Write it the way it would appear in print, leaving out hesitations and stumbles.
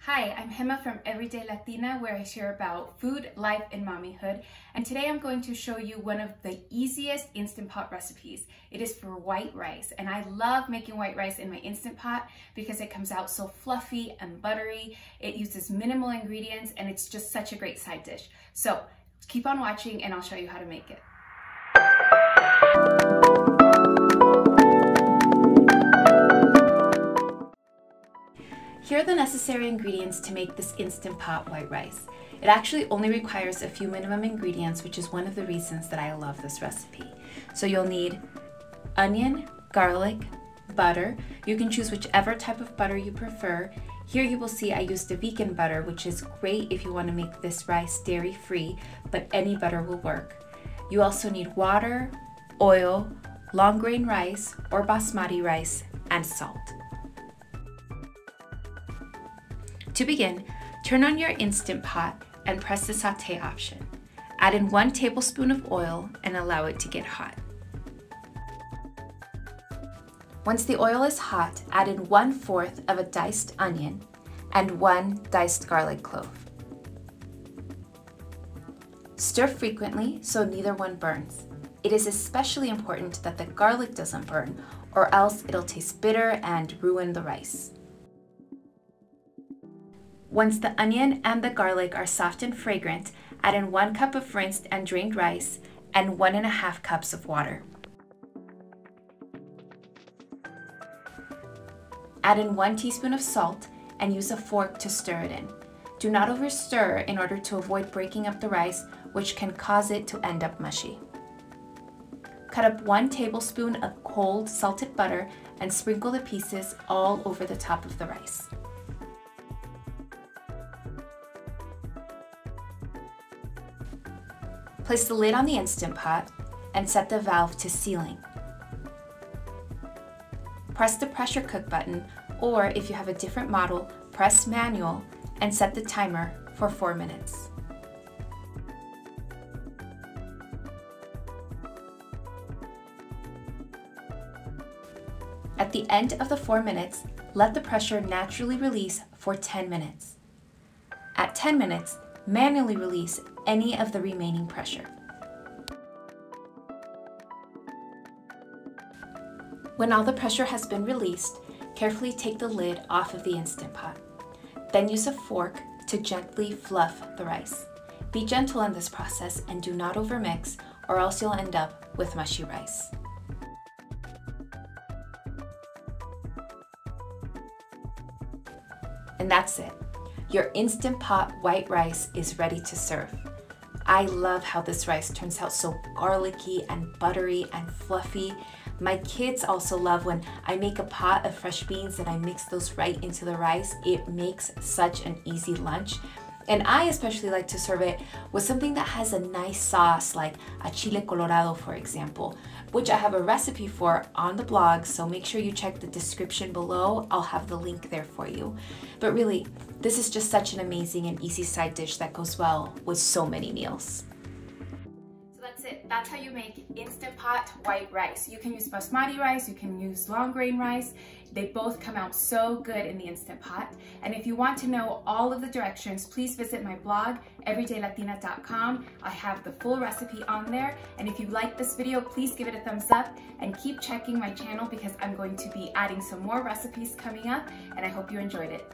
Hi, I'm Gemma from Everyday Latina, where I share about food, life, and mommyhood. And today I'm going to show you one of the easiest Instant Pot recipes. It is for white rice, and I love making white rice in my Instant Pot because it comes out so fluffy and buttery. It uses minimal ingredients, and it's just such a great side dish. So keep on watching, and I'll show you how to make it. Here are the necessary ingredients to make this Instant Pot white rice. It actually only requires a few minimum ingredients, which is one of the reasons that I love this recipe. So you'll need onion, garlic, butter. You can choose whichever type of butter you prefer. Here you will see I used a vegan butter, which is great if you want to make this rice dairy-free, but any butter will work. You also need water, oil, long grain rice or basmati rice, and salt. To begin, turn on your Instant Pot and press the sauté option. Add in 1 tablespoon of oil and allow it to get hot. Once the oil is hot, add in 1/4 of a diced onion and 1 diced garlic clove. Stir frequently so neither one burns. It is especially important that the garlic doesn't burn, or else it'll taste bitter and ruin the rice. Once the onion and the garlic are soft and fragrant, add in 1 cup of rinsed and drained rice and 1½ cups of water. Add in 1 teaspoon of salt and use a fork to stir it in. Do not overstir in order to avoid breaking up the rice, which can cause it to end up mushy. Cut up 1 tablespoon of cold salted butter and sprinkle the pieces all over the top of the rice. Place the lid on the Instant Pot and set the valve to sealing. Press the pressure cook button, or if you have a different model, press manual and set the timer for 4 minutes. At the end of the 4 minutes, let the pressure naturally release for 10 minutes. At 10 minutes, manually release any of the remaining pressure. When all the pressure has been released, carefully take the lid off of the Instant Pot. Then use a fork to gently fluff the rice. Be gentle in this process and do not overmix, or else you'll end up with mushy rice. And that's it. Your Instant Pot white rice is ready to serve. I love how this rice turns out so garlicky and buttery and fluffy. My kids also love when I make a pot of fresh beans and I mix those right into the rice. It makes such an easy lunch. And I especially like to serve it with something that has a nice sauce, like a chile colorado, for example, which I have a recipe for on the blog, so make sure you check the description below. I'll have the link there for you. But really, this is just such an amazing and easy side dish that goes well with so many meals. So that's it. That's how you make Instant Pot white rice. You can use basmati rice, you can use long grain rice. They both come out so good in the Instant Pot. And if you want to know all of the directions, please visit my blog, everydaylatina.com. I have the full recipe on there. And if you like this video, please give it a thumbs up and keep checking my channel because I'm going to be adding some more recipes coming up, and I hope you enjoyed it.